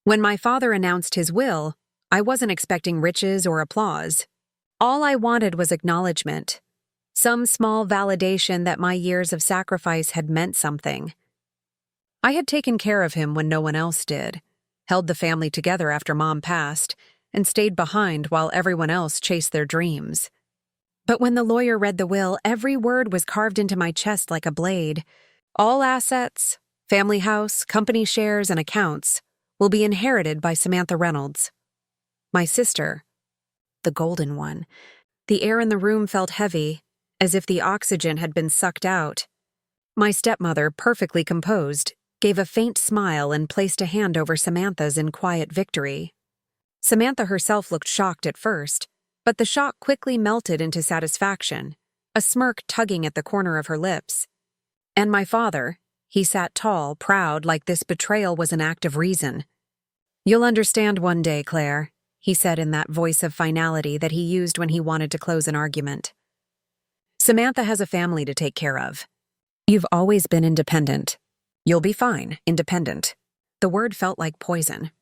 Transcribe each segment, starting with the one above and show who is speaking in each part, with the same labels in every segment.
Speaker 1: When my father announced his will, I wasn't expecting riches or applause. All I wanted was acknowledgement, some small validation that my years of sacrifice had meant something. I had taken care of him when no one else did, held the family together after Mom passed, and stayed behind while everyone else chased their dreams. But when the lawyer read the will, every word was carved into my chest like a blade. All assets, family house, company shares, and accounts will be inherited by Samantha Reynolds. My sister, the golden one. The air in the room felt heavy, as if the oxygen had been sucked out. My stepmother, perfectly composed, gave a faint smile and placed a hand over Samantha's in quiet victory. Samantha herself looked shocked at first, but the shock quickly melted into satisfaction, a smirk tugging at the corner of her lips. And my father, he sat tall, proud, like this betrayal was an act of reason. "You'll understand one day, Claire," he said in that voice of finality that he used when he wanted to close an argument. "Samantha has a family to take care of. You've always been independent. You'll be fine, independent." The word felt like poison.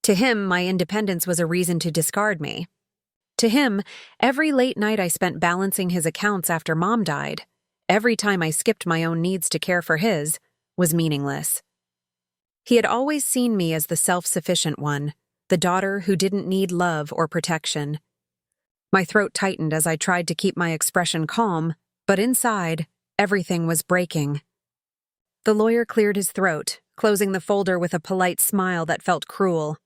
Speaker 1: To him, my independence was a reason to discard me. To him, every late night I spent balancing his accounts after Mom died, every time I skipped my own needs to care for his, was meaningless. He had always seen me as the self-sufficient one, the daughter who didn't need love or protection. My throat tightened as I tried to keep my expression calm, but inside, everything was breaking. The lawyer cleared his throat, closing the folder with a polite smile that felt cruel.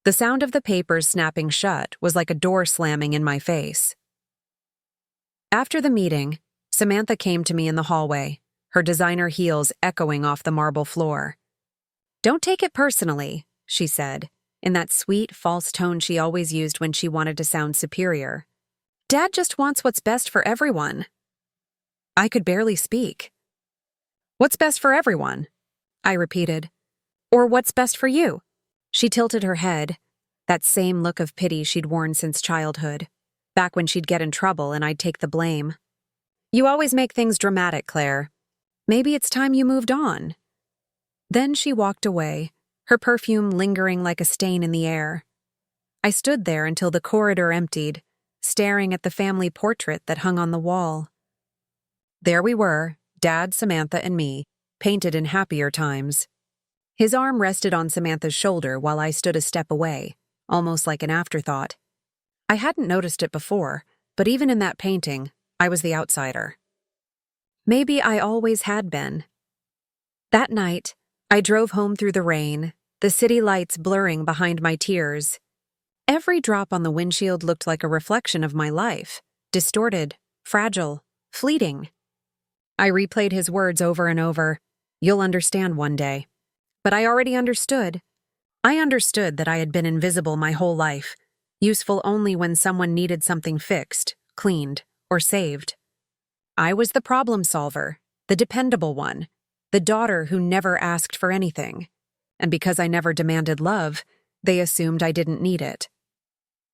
Speaker 1: The sound of the papers snapping shut was like a door slamming in my face. After the meeting, Samantha came to me in the hallway, her designer heels echoing off the marble floor. "Don't take it personally," she said, in that sweet, false tone she always used when she wanted to sound superior. "Dad just wants what's best for everyone." I could barely speak. "What's best for everyone?" I repeated. "Or what's best for you?" She tilted her head, that same look of pity she'd worn since childhood, back when she'd get in trouble and I'd take the blame. "You always make things dramatic, Claire. Maybe it's time you moved on." Then she walked away, her perfume lingering like a stain in the air. I stood there until the corridor emptied, staring at the family portrait that hung on the wall. There we were, Dad, Samantha, and me, painted in happier times. His arm rested on Samantha's shoulder while I stood a step away, almost like an afterthought. I hadn't noticed it before, but even in that painting, I was the outsider. Maybe I always had been. That night, I drove home through the rain, the city lights blurring behind my tears. Every drop on the windshield looked like a reflection of my life, distorted, fragile, fleeting. I replayed his words over and over, "You'll understand one day." But I already understood. I understood that I had been invisible my whole life, useful only when someone needed something fixed, cleaned, or saved. I was the problem solver, the dependable one, the daughter who never asked for anything. And because I never demanded love, they assumed I didn't need it.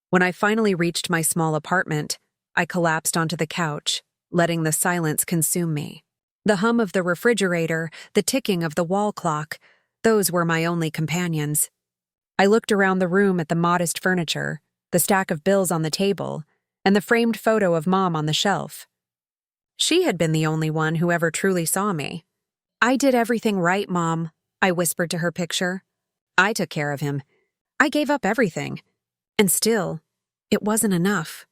Speaker 1: When I finally reached my small apartment, I collapsed onto the couch, letting the silence consume me. The hum of the refrigerator, the ticking of the wall clock, those were my only companions. I looked around the room at the modest furniture, the stack of bills on the table, and the framed photo of Mom on the shelf. She had been the only one who ever truly saw me. "I did everything right, Mom," I whispered to her picture. "I took care of him. I gave up everything. And still, it wasn't enough."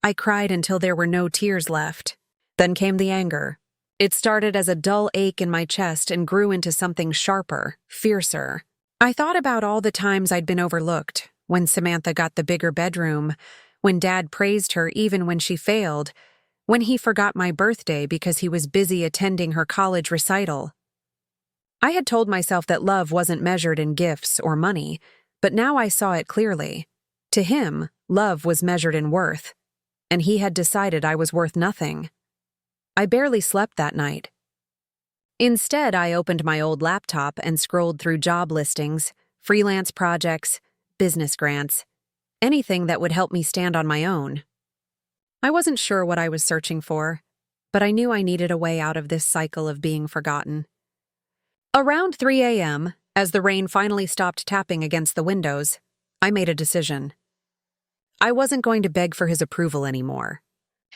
Speaker 1: I cried until there were no tears left. Then came the anger. It started as a dull ache in my chest and grew into something sharper, fiercer. I thought about all the times I'd been overlooked, when Samantha got the bigger bedroom, when Dad praised her even when she failed, when he forgot my birthday because he was busy attending her college recital. I had told myself that love wasn't measured in gifts or money, but now I saw it clearly. To him, love was measured in worth, and he had decided I was worth nothing. I barely slept that night. Instead, I opened my old laptop and scrolled through job listings, freelance projects, business grants, anything that would help me stand on my own. I wasn't sure what I was searching for, but I knew I needed a way out of this cycle of being forgotten. Around 3 a.m., As the rain finally stopped tapping against the windows, I made a decision. I wasn't going to beg for his approval anymore.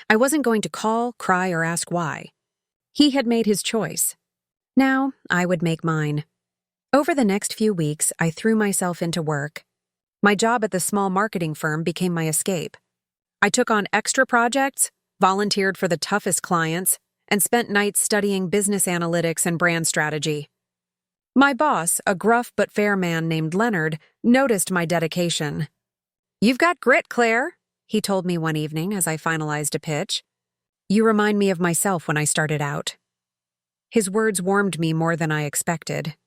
Speaker 1: I wasn't going to call, cry, or ask why. He had made his choice. Now, I would make mine. Over the next few weeks, I threw myself into work. My job at the small marketing firm became my escape. I took on extra projects, volunteered for the toughest clients, and spent nights studying business analytics and brand strategy. My boss, a gruff but fair man named Leonard, noticed my dedication. "You've got grit, Claire," he told me one evening as I finalized a pitch. "You remind me of myself when I started out." His words warmed me more than I expected.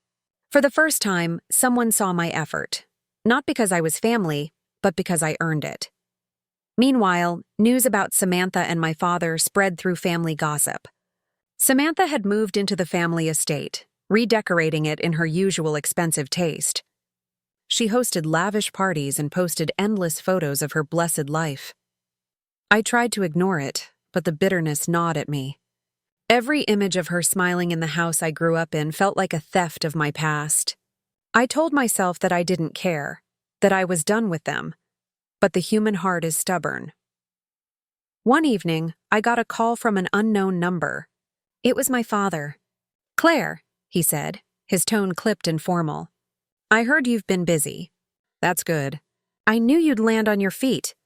Speaker 1: For the first time, someone saw my effort, not because I was family, but because I earned it. Meanwhile, news about Samantha and my father spread through family gossip. Samantha had moved into the family estate, redecorating it in her usual expensive taste. She hosted lavish parties and posted endless photos of her blessed life. I tried to ignore it, but the bitterness gnawed at me. Every image of her smiling in the house I grew up in felt like a theft of my past. I told myself that I didn't care, that I was done with them, but the human heart is stubborn. One evening, I got a call from an unknown number. It was my father. "Claire," he said, his tone clipped and formal. "I heard you've been busy." "That's good." "I knew you'd land on your feet."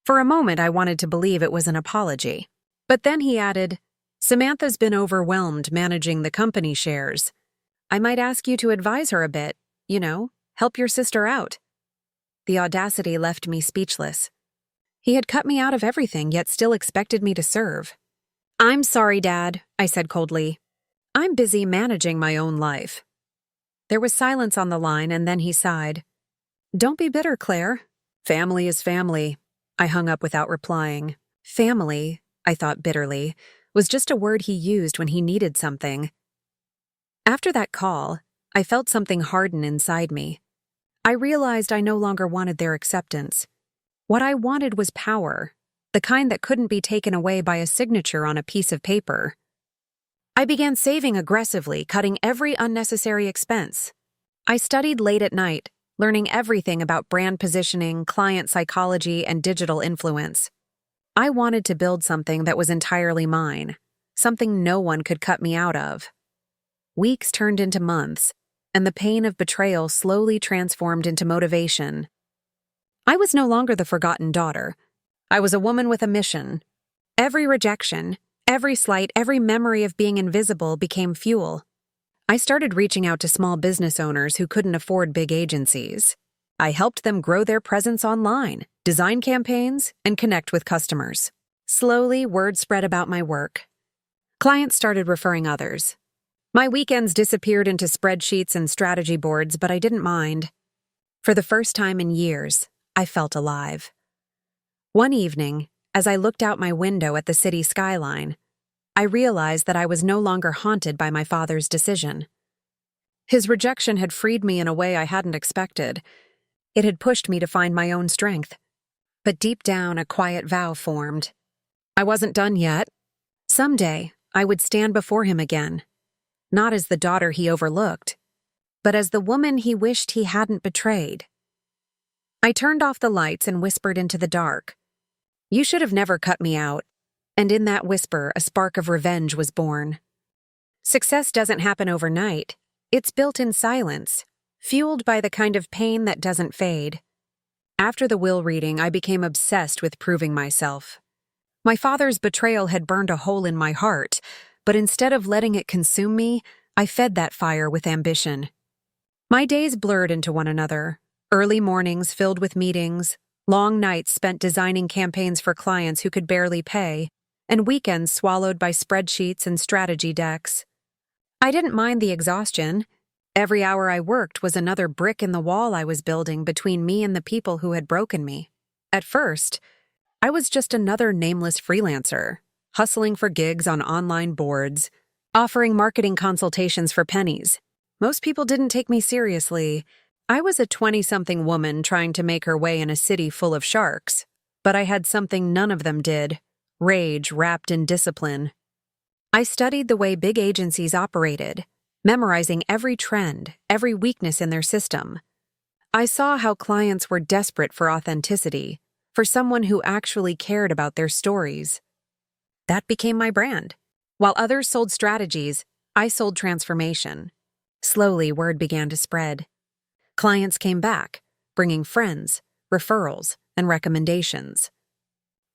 Speaker 1: For a moment, I wanted to believe it was an apology. But then he added, "Samantha's been overwhelmed managing the company shares. I might ask you to advise her a bit, help your sister out." The audacity left me speechless. He had cut me out of everything, yet still expected me to serve. "I'm sorry, Dad," I said coldly. "I'm busy managing my own life." There was silence on the line, and then he sighed. "Don't be bitter, Claire. Family is family." I hung up without replying. Family, I thought bitterly, was just a word he used when he needed something. After that call, I felt something harden inside me. I realized I no longer wanted their acceptance. What I wanted was power, the kind that couldn't be taken away by a signature on a piece of paper. I began saving aggressively, cutting every unnecessary expense. I studied late at night, learning everything about brand positioning, client psychology, and digital influence. I wanted to build something that was entirely mine, something no one could cut me out of. Weeks turned into months, and the pain of betrayal slowly transformed into motivation. I was no longer the forgotten daughter. I was a woman with a mission. Every rejection, every slight, every memory of being invisible became fuel. I started reaching out to small business owners who couldn't afford big agencies. I helped them grow their presence online, design campaigns, and connect with customers. Slowly, word spread about my work. Clients started referring others. My weekends disappeared into spreadsheets and strategy boards, but I didn't mind. For the first time in years, I felt alive. One evening, as I looked out my window at the city skyline, I realized that I was no longer haunted by my father's decision. His rejection had freed me in a way I hadn't expected. It had pushed me to find my own strength. But deep down, a quiet vow formed. I wasn't done yet. Someday, I would stand before him again, not as the daughter he overlooked, but as the woman he wished he hadn't betrayed. I turned off the lights and whispered into the dark. "You should have never cut me out." And in that whisper, a spark of revenge was born. Success doesn't happen overnight. It's built in silence, fueled by the kind of pain that doesn't fade. After the will reading, I became obsessed with proving myself. My father's betrayal had burned a hole in my heart, but instead of letting it consume me, I fed that fire with ambition. My days blurred into one another, early mornings filled with meetings, long nights spent designing campaigns for clients who could barely pay, and weekends swallowed by spreadsheets and strategy decks. I didn't mind the exhaustion. Every hour I worked was another brick in the wall I was building between me and the people who had broken me. At first, I was just another nameless freelancer, hustling for gigs on online boards, offering marketing consultations for pennies. Most people didn't take me seriously. I was a 20-something woman trying to make her way in a city full of sharks, but I had something none of them did: rage wrapped in discipline. I studied the way big agencies operated, memorizing every trend, every weakness in their system. I saw how clients were desperate for authenticity, for someone who actually cared about their stories. That became my brand. While others sold strategies, I sold transformation. Slowly, word began to spread. Clients came back, bringing friends, referrals, and recommendations.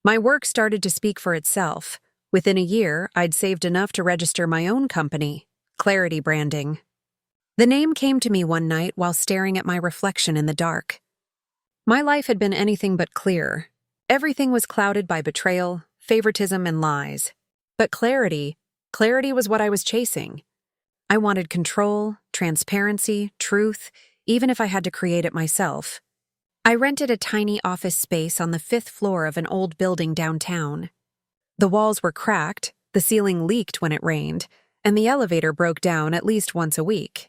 Speaker 1: My work started to speak for itself. Within a year, I'd saved enough to register my own company, Clarity Branding. The name came to me one night while staring at my reflection in the dark. My life had been anything but clear. Everything was clouded by betrayal, favoritism, and lies. But clarity was what I was chasing. I wanted control, transparency, truth, even if I had to create it myself. I rented a tiny office space on the 5th floor of an old building downtown. The walls were cracked, the ceiling leaked when it rained, and the elevator broke down at least once a week.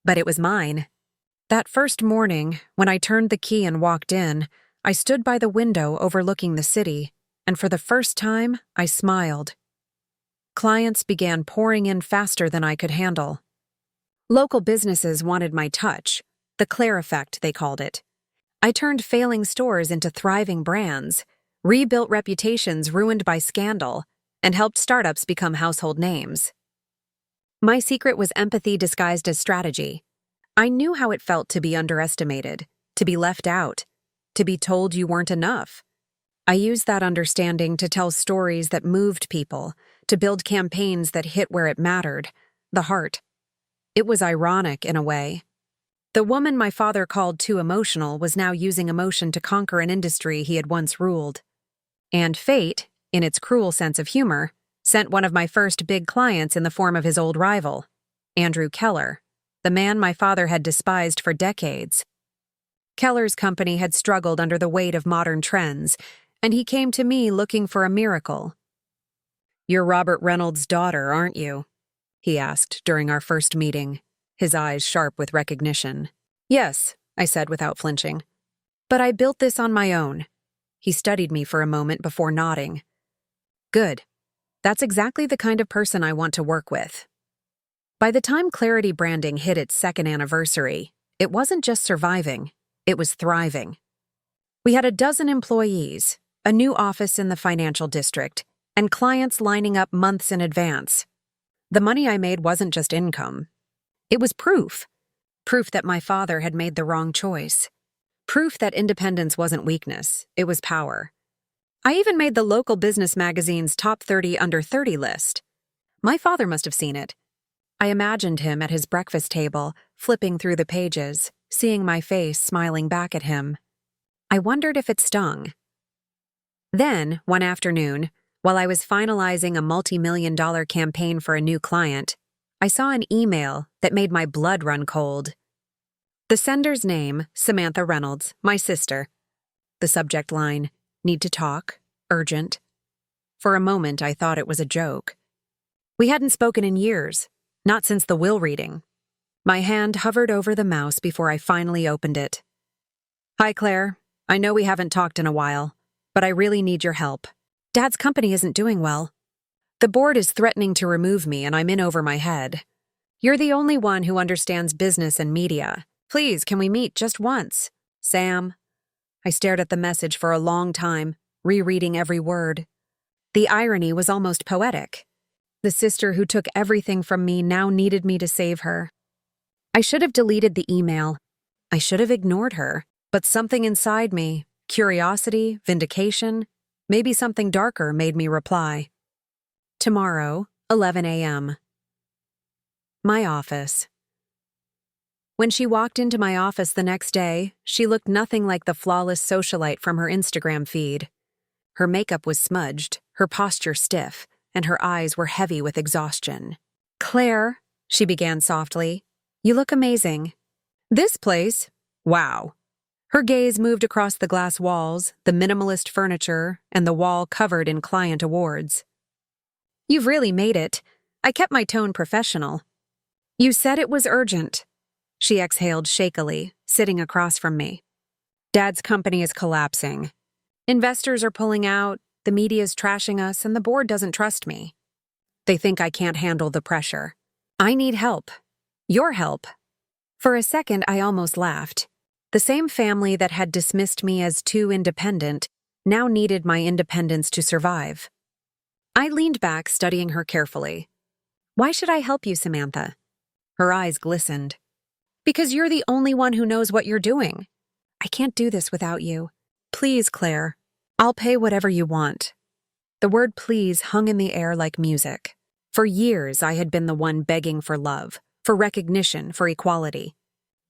Speaker 1: But it was mine. That first morning, when I turned the key and walked in, I stood by the window overlooking the city, and for the first time, I smiled. Clients began pouring in faster than I could handle. Local businesses wanted my touch, the Claire effect, they called it. I turned failing stores into thriving brands, rebuilt reputations ruined by scandal, and helped startups become household names. My secret was empathy disguised as strategy. I knew how it felt to be underestimated, to be left out, to be told you weren't enough. I used that understanding to tell stories that moved people, to build campaigns that hit where it mattered, the heart. It was ironic in a way. The woman my father called too emotional was now using emotion to conquer an industry he had once ruled. And fate, in its cruel sense of humor, sent one of my first big clients in the form of his old rival, Andrew Keller, the man my father had despised for decades. Keller's company had struggled under the weight of modern trends, and he came to me looking for a miracle. "You're Robert Reynolds' daughter, aren't you?" he asked during our first meeting, his eyes sharp with recognition. "Yes," I said without flinching. "But I built this on my own." He studied me for a moment before nodding. "Good. That's exactly the kind of person I want to work with." By the time Clarity Branding hit its 2nd anniversary, it wasn't just surviving, it was thriving. We had a dozen employees, a new office in the financial district, and clients lining up months in advance. The money I made wasn't just income. It was proof. Proof that my father had made the wrong choice. Proof that independence wasn't weakness, it was power. I even made the local business magazine's top 30 under 30 list. My father must have seen it. I imagined him at his breakfast table, flipping through the pages, seeing my face smiling back at him. I wondered if it stung. Then, one afternoon, while I was finalizing a multi-million-dollar campaign for a new client, I saw an email that made my blood run cold. The sender's name, Samantha Reynolds, my sister. The subject line, "Need to talk, urgent." For a moment, I thought it was a joke. We hadn't spoken in years, not since the will reading. My hand hovered over the mouse before I finally opened it. "Hi, Claire. I know we haven't talked in a while, but I really need your help. Dad's company isn't doing well. The board is threatening to remove me, and I'm in over my head. You're the only one who understands business and media. Please, can we meet just once? Sam." I stared at the message for a long time, rereading every word. The irony was almost poetic. The sister who took everything from me now needed me to save her. I should have deleted the email. I should have ignored her, but something inside me, curiosity, vindication, maybe something darker, made me reply. Tomorrow, 11 a.m. My office. When she walked into my office the next day, she looked nothing like the flawless socialite from her Instagram feed. Her makeup was smudged, her posture stiff, and her eyes were heavy with exhaustion. "Claire," she began softly, "you look amazing. This place, wow." Her gaze moved across the glass walls, the minimalist furniture, and the wall covered in client awards. "You've really made it." I kept my tone professional. "You said it was urgent." She exhaled shakily, sitting across from me. "Dad's company is collapsing. Investors are pulling out, the media's trashing us, and the board doesn't trust me. They think I can't handle the pressure. I need help, Your help. For a second, I almost laughed. The same family that had dismissed me as too independent now needed my independence to survive. I leaned back, studying her carefully. Why should I help you, Samantha? Her eyes glistened. Because you're the only one who knows what you're doing. I can't do this without you. Please, Claire. I'll pay whatever you want. The word please hung in the air like music. For years, I had been the one begging for love, for recognition, for equality.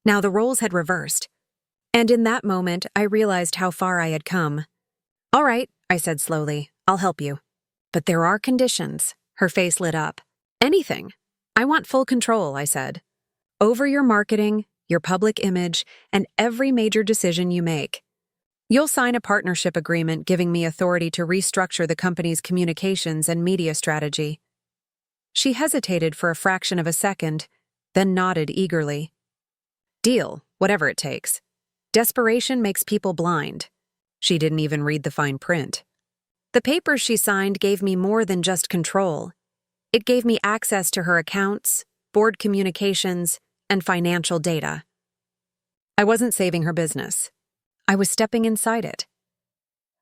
Speaker 1: Now the roles had reversed. And in that moment, I realized how far I had come. All right, I said slowly, I'll help you. But there are conditions. Her face lit up. Anything. I want full control, I said. Over your marketing, your public image, and every major decision you make. You'll sign a partnership agreement giving me authority to restructure the company's communications and media strategy. She hesitated for a fraction of a second, then nodded eagerly. Deal, whatever it takes. Desperation makes people blind. She didn't even read the fine print. The papers she signed gave me more than just control. It gave me access to her accounts, board communications, and financial data. I wasn't saving her business. I was stepping inside it.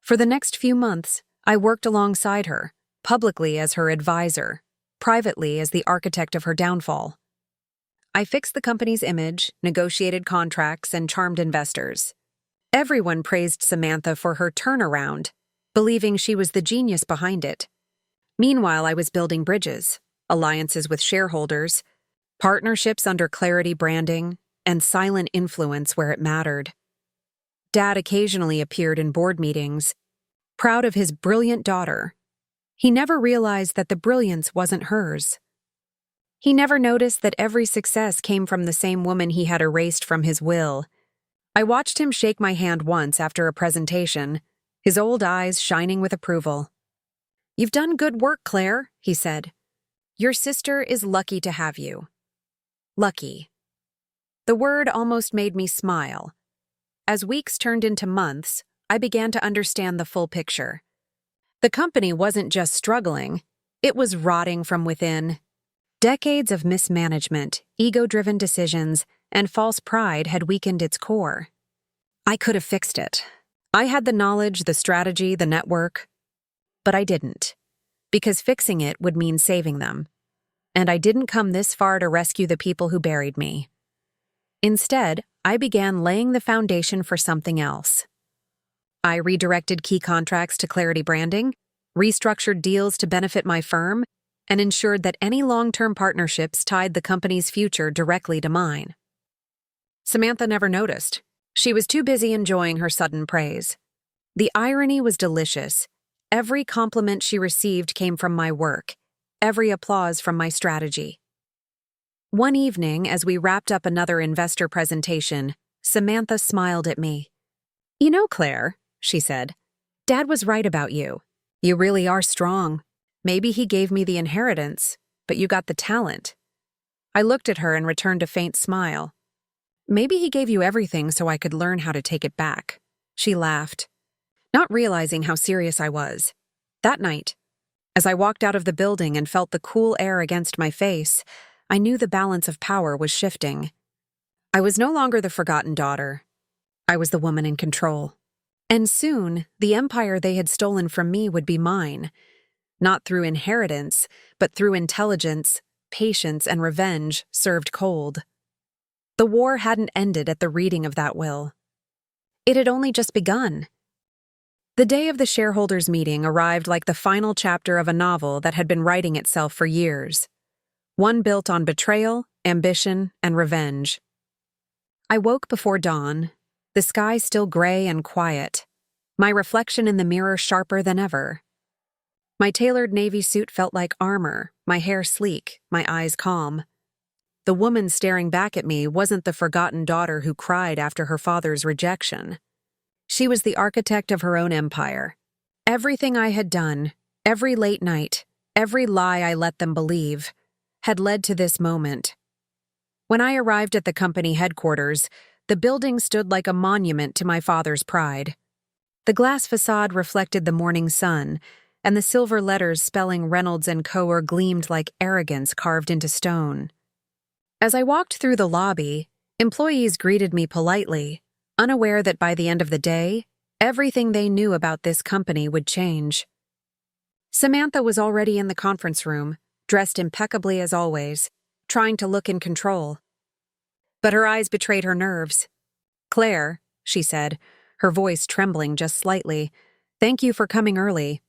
Speaker 1: For the next few months, I worked alongside her, publicly as her advisor, privately as the architect of her downfall. I fixed the company's image, negotiated contracts, and charmed investors. Everyone praised Samantha for her turnaround, believing she was the genius behind it. Meanwhile, I was building bridges, alliances with shareholders, partnerships under Clarity branding, and silent influence where it mattered. Dad occasionally appeared in board meetings, proud of his brilliant daughter. He never realized that the brilliance wasn't hers. He never noticed that every success came from the same woman he had erased from his will. I watched him shake my hand once after a presentation, his old eyes shining with approval. "You've done good work, Claire," he said. "Your sister is lucky to have you." Lucky. The word almost made me smile. As weeks turned into months, I began to understand the full picture. The company wasn't just struggling, it was rotting from within. Decades of mismanagement, ego-driven decisions, and false pride had weakened its core. I could have fixed it. I had the knowledge, the strategy, the network. But I didn't, because fixing it would mean saving them. And I didn't come this far to rescue the people who buried me. Instead, I began laying the foundation for something else. I redirected key contracts to Clarity branding, restructured deals to benefit my firm, and ensured that any long-term partnerships tied the company's future directly to mine. Samantha never noticed. She was too busy enjoying her sudden praise. The irony was delicious. Every compliment she received came from my work, every applause from my strategy. One evening, as we wrapped up another investor presentation, Samantha smiled at me. "You know, Claire," she said, "Dad was right about you. You really are strong. Maybe he gave me the inheritance, but you got the talent." I looked at her and returned a faint smile. "Maybe he gave you everything so I could learn how to take it back." She laughed, not realizing how serious I was. That night, as I walked out of the building and felt the cool air against my face, I knew the balance of power was shifting. I was no longer the forgotten daughter. I was the woman in control. And soon, the empire they had stolen from me would be mine, not through inheritance, but through intelligence, patience, and revenge served cold. The war hadn't ended at the reading of that will. It had only just begun. The day of the shareholders' meeting arrived like the final chapter of a novel that had been writing itself for years. One built on betrayal, ambition, and revenge. I woke before dawn, the sky still gray and quiet, my reflection in the mirror sharper than ever. My tailored navy suit felt like armor, my hair sleek, my eyes calm. The woman staring back at me wasn't the forgotten daughter who cried after her father's rejection. She was the architect of her own empire. Everything I had done, every late night, every lie I let them believe, had led to this moment. When I arrived at the company headquarters, the building stood like a monument to my father's pride. The glass facade reflected the morning sun, and the silver letters spelling Reynolds & Co. gleamed like arrogance carved into stone. As I walked through the lobby, employees greeted me politely, unaware that by the end of the day, everything they knew about this company would change. Samantha was already in the conference room, dressed impeccably as always, trying to look in control. But her eyes betrayed her nerves. "Claire," she said, her voice trembling just slightly, "thank you for coming early.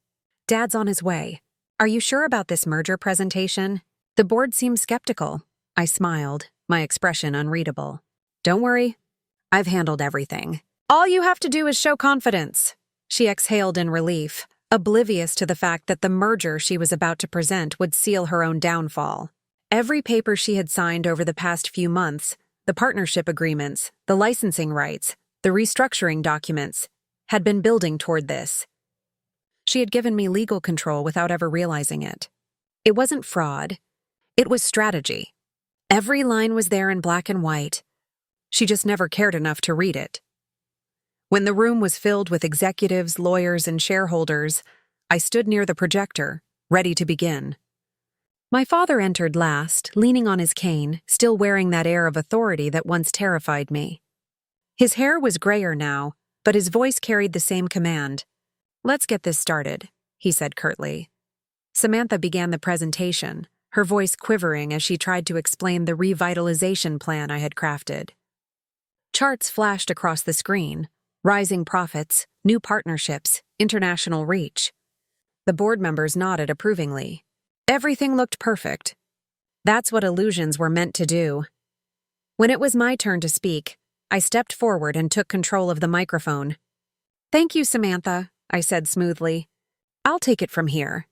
Speaker 1: Dad's on his way. Are you sure about this merger presentation?" The board seemed skeptical. I smiled, my expression unreadable. "Don't worry. I've handled everything. All you have to do is show confidence." She exhaled in relief, oblivious to the fact that the merger she was about to present would seal her own downfall. Every paper she had signed over the past few months, the partnership agreements, the licensing rights, the restructuring documents, had been building toward this. She had given me legal control without ever realizing it. It wasn't fraud. It was strategy. Every line was there in black and white. She just never cared enough to read it. When the room was filled with executives, lawyers, and shareholders, I stood near the projector, ready to begin. My father entered last, leaning on his cane, still wearing that air of authority that once terrified me. His hair was grayer now, but his voice carried the same command. "Let's get this started," he said curtly. Samantha began the presentation, her voice quivering as she tried to explain the revitalization plan I had crafted. Charts flashed across the screen: rising profits, new partnerships, international reach. The board members nodded approvingly. Everything looked perfect. That's what illusions were meant to do. When it was my turn to speak, I stepped forward and took control of the microphone. "Thank you, Samantha," I said smoothly. "I'll take it from here."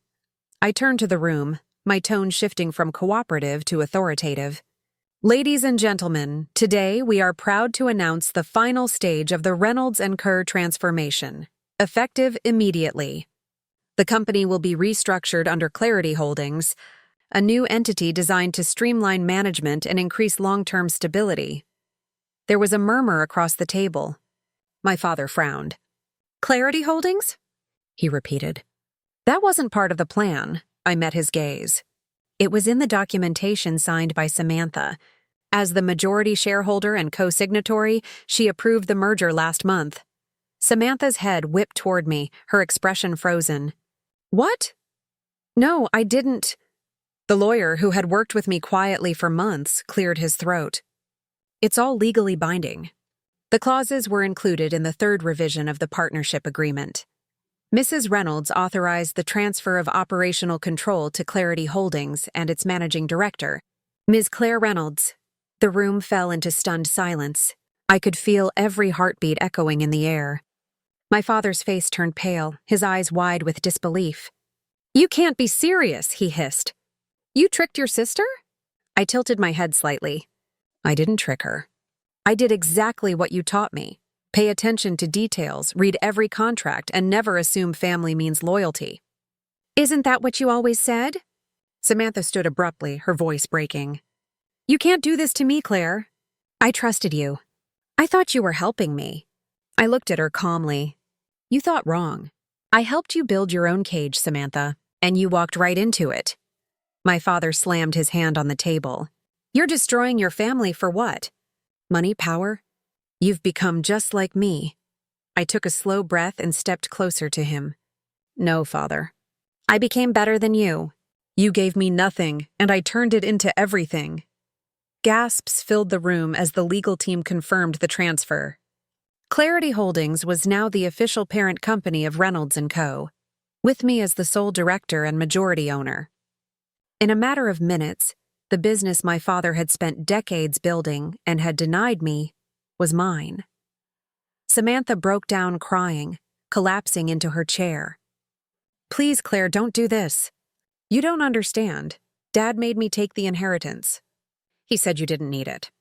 Speaker 1: I turned to the room, my tone shifting from cooperative to authoritative. "Ladies and gentlemen, today we are proud to announce the final stage of the Reynolds & Kerr transformation, effective immediately. The company will be restructured under Clarity Holdings, a new entity designed to streamline management and increase long-term stability." There was a murmur across the table. My father frowned. "Clarity Holdings?" he repeated. "That wasn't part of the plan." I met his gaze. It was in the documentation signed by Samantha. As the majority shareholder and co-signatory, she approved the merger last month. Samantha's head whipped toward me, her expression frozen. "What?" "No, I didn't." The lawyer, who had worked with me quietly for months, cleared his throat. "It's all legally binding." The clauses were included in the third revision of the partnership agreement. Mrs. Reynolds authorized the transfer of operational control to Clarity Holdings and its managing director, Ms. Claire Reynolds. The room fell into stunned silence. I could feel every heartbeat echoing in the air. My father's face turned pale, his eyes wide with disbelief. "You can't be serious," he hissed. "You tricked your sister?" I tilted my head slightly. "I didn't trick her. I did exactly what you taught me. Pay attention to details, read every contract, and never assume family means loyalty." "Isn't that what you always said?" Samantha stood abruptly, her voice breaking. "You can't do this to me, Claire. I trusted you. I thought you were helping me." I looked at her calmly. "You thought wrong. I helped you build your own cage, Samantha, and you walked right into it." My father slammed his hand on the table. "You're destroying your family for what? Money, power? You've become just like me." I took a slow breath and stepped closer to him. "No, Father. I became better than you. You gave me nothing, and I turned it into everything." Gasps filled the room as the legal team confirmed the transfer. Clarity Holdings was now the official parent company of Reynolds & Co., with me as the sole director and majority owner. In a matter of minutes, the business my father had spent decades building and had denied me was mine. Samantha broke down crying, collapsing into her chair. "Please, Claire, don't do this. You don't understand. Dad made me take the inheritance. He said you didn't need it.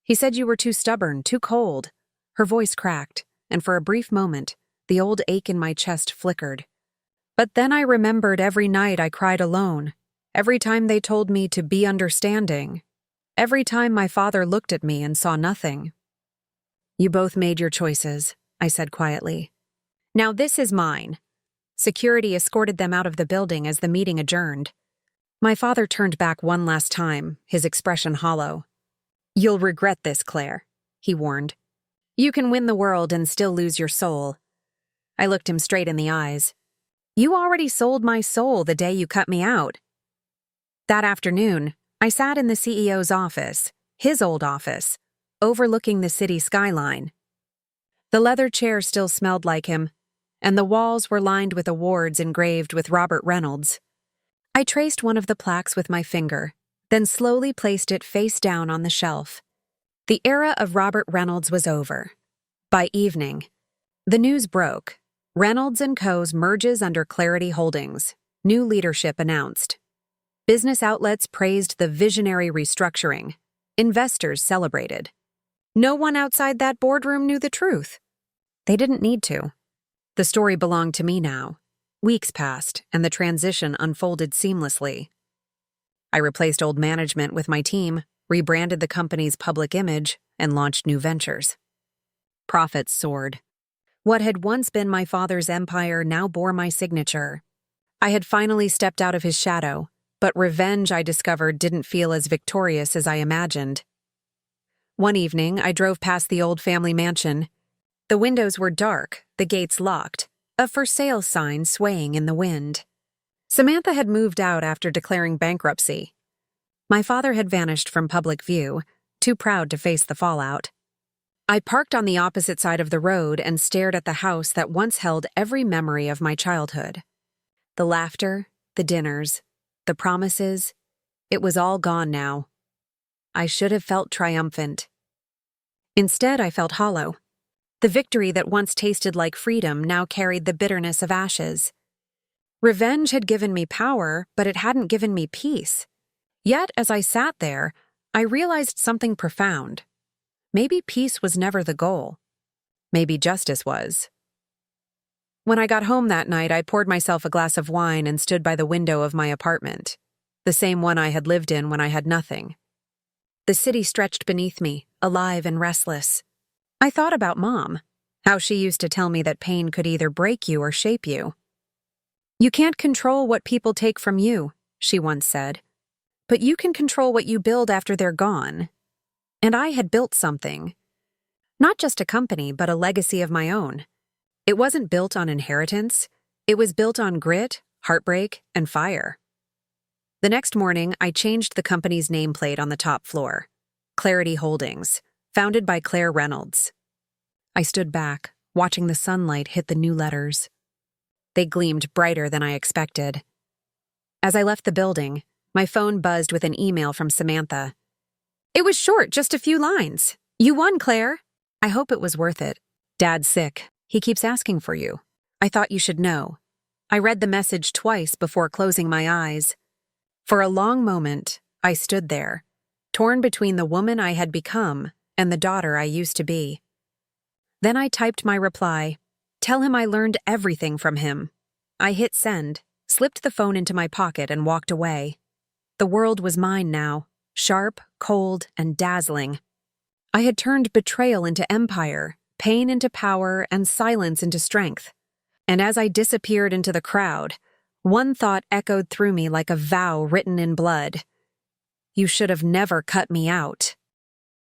Speaker 1: He said you were too stubborn, too cold." Her voice cracked, and for a brief moment, the old ache in my chest flickered. But then I remembered every night I cried alone, every time they told me to be understanding, every time my father looked at me and saw nothing. "You both made your choices," I said quietly. "Now this is mine." Security escorted them out of the building as the meeting adjourned. My father turned back one last time, his expression hollow. "You'll regret this, Claire," he warned. "You can win the world and still lose your soul." I looked him straight in the eyes. "You already sold my soul the day you cut me out." That afternoon, I sat in the CEO's office, his old office, overlooking the city skyline. The leather chair still smelled like him, and the walls were lined with awards engraved with Robert Reynolds. I traced one of the plaques with my finger, then slowly placed it face down on the shelf. The era of Robert Reynolds was over. By evening, the news broke. Reynolds & Co.'s merges under Clarity Holdings. New leadership announced. Business outlets praised the visionary restructuring. Investors celebrated. No one outside that boardroom knew the truth. They didn't need to. The story belonged to me now. Weeks passed, and the transition unfolded seamlessly. I replaced old management with my team, rebranded the company's public image, and launched new ventures. Profits soared. What had once been my father's empire now bore my signature. I had finally stepped out of his shadow, but revenge, I discovered, didn't feel as victorious as I imagined. One evening, I drove past the old family mansion. The windows were dark, the gates locked, a for sale sign swaying in the wind. Samantha had moved out after declaring bankruptcy. My father had vanished from public view, too proud to face the fallout. I parked on the opposite side of the road and stared at the house that once held every memory of my childhood. The laughter, the dinners, the promises, it was all gone now. I should have felt triumphant. Instead, I felt hollow. The victory that once tasted like freedom now carried the bitterness of ashes. Revenge had given me power, but it hadn't given me peace. Yet, as I sat there, I realized something profound. Maybe peace was never the goal. Maybe justice was. When I got home that night, I poured myself a glass of wine and stood by the window of my apartment, the same one I had lived in when I had nothing. The city stretched beneath me, alive and restless. I thought about Mom, how she used to tell me that pain could either break you or shape you. "You can't control what people take from you," she once said, "but you can control what you build after they're gone." And I had built something. Not just a company, but a legacy of my own. It wasn't built on inheritance. It was built on grit, heartbreak, and fire. The next morning, I changed the company's nameplate on the top floor. Clarity Holdings, founded by Claire Reynolds. I stood back, watching the sunlight hit the new letters. They gleamed brighter than I expected. As I left the building, my phone buzzed with an email from Samantha. "It was short, just a few lines. You won, Claire." I hope it was worth it. "Dad's sick. He keeps asking for you. I thought you should know." I read the message twice before closing my eyes. For a long moment, I stood there, torn between the woman I had become and the daughter I used to be. Then I typed my reply, "Tell him I learned everything from him." I hit send, slipped the phone into my pocket, and walked away. The world was mine now, sharp, cold, and dazzling. I had turned betrayal into empire, pain into power, and silence into strength. And as I disappeared into the crowd, one thought echoed through me like a vow written in blood. "You should have never cut me out."